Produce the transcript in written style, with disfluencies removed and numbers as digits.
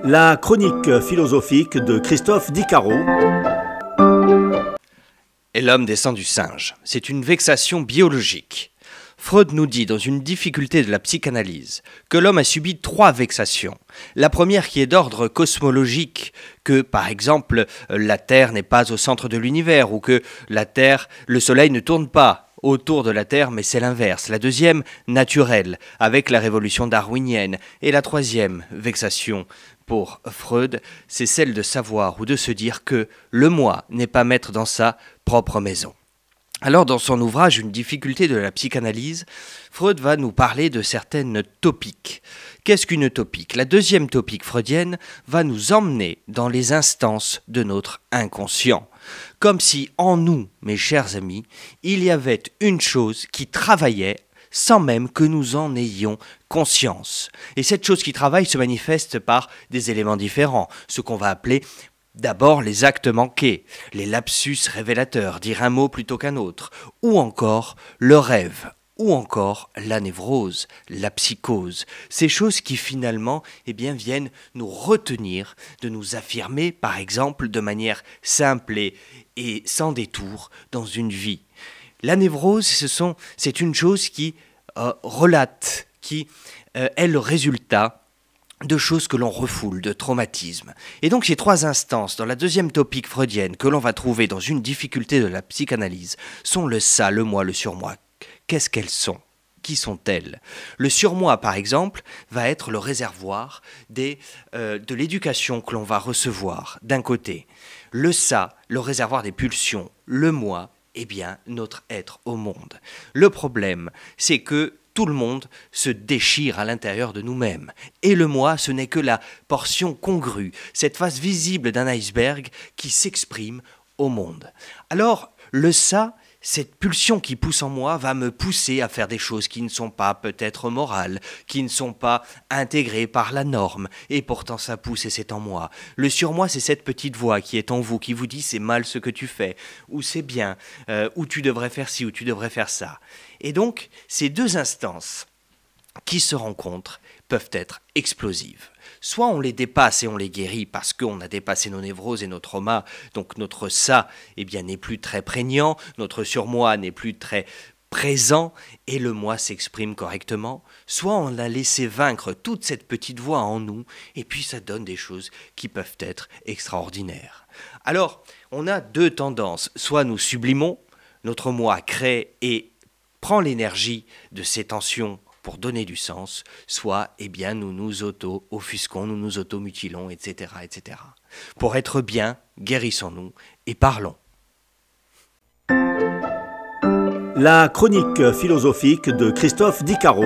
La chronique philosophique de Christophe Dicaro. Et l'homme descend du singe. C'est une vexation biologique. Freud nous dit dans une difficulté de la psychanalyse que l'homme a subi 3 vexations. La première qui est d'ordre cosmologique, que par exemple la Terre n'est pas au centre de l'univers ou que le Soleil ne tourne pas autour de la Terre, mais c'est l'inverse. La deuxième, naturelle, avec la révolution darwinienne. Et la troisième vexation pour Freud, c'est celle de savoir ou de se dire que le moi n'est pas maître dans sa propre maison. Alors, dans son ouvrage « Une difficulté de la psychanalyse », Freud va nous parler de certaines topiques. Qu'est-ce qu'une topique ? La deuxième topique freudienne va nous emmener dans les instances de notre inconscient. Comme si en nous, mes chers amis, il y avait une chose qui travaillait sans même que nous en ayons conscience. Et cette chose qui travaille se manifeste par des éléments différents, ce qu'on va appeler d'abord les actes manqués, les lapsus révélateurs, dire un mot plutôt qu'un autre, ou encore le rêve, ou encore la névrose, la psychose. Ces choses qui finalement viennent nous retenir de nous affirmer, par exemple, de manière simple et sans détour dans une vie. La névrose, c'est une chose qui relate, qui est le résultat de choses que l'on refoule, de traumatismes. Et donc ces 3 instances, dans la deuxième topique freudienne, que l'on va trouver dans une difficulté de la psychanalyse, sont le ça, le moi, le surmoi. Qu'est-ce qu'elles sont ? Qui sont-elles ? Le surmoi, par exemple, va être le réservoir de l'éducation que l'on va recevoir, d'un côté. Le ça, le réservoir des pulsions. Le moi, notre être au monde. Le problème, c'est que tout le monde se déchire à l'intérieur de nous-mêmes. Et le moi, ce n'est que la portion congrue, cette face visible d'un iceberg qui s'exprime au monde. Alors, le ça, cette pulsion qui pousse en moi va me pousser à faire des choses qui ne sont pas peut-être morales, qui ne sont pas intégrées par la norme, et pourtant ça pousse et c'est en moi. Le surmoi, c'est cette petite voix qui est en vous, qui vous dit c'est mal ce que tu fais, ou c'est bien, ou tu devrais faire ci, ou tu devrais faire ça. Et donc, ces 2 instances qui se rencontrent peuvent être explosives. Soit on les dépasse et on les guérit parce qu'on a dépassé nos névroses et nos traumas, donc notre ça n'est plus très prégnant, notre surmoi n'est plus très présent et le moi s'exprime correctement. Soit on a laissé vaincre toute cette petite voix en nous et puis ça donne des choses qui peuvent être extraordinaires. Alors, on a 2 tendances. Soit nous sublimons, notre moi crée et prend l'énergie de ces tensions pour donner du sens, soit nous nous auto-offusquons, nous nous auto-mutilons, etc., etc. Pour être bien, guérissons-nous et parlons. La chronique philosophique de Christophe Dicaro.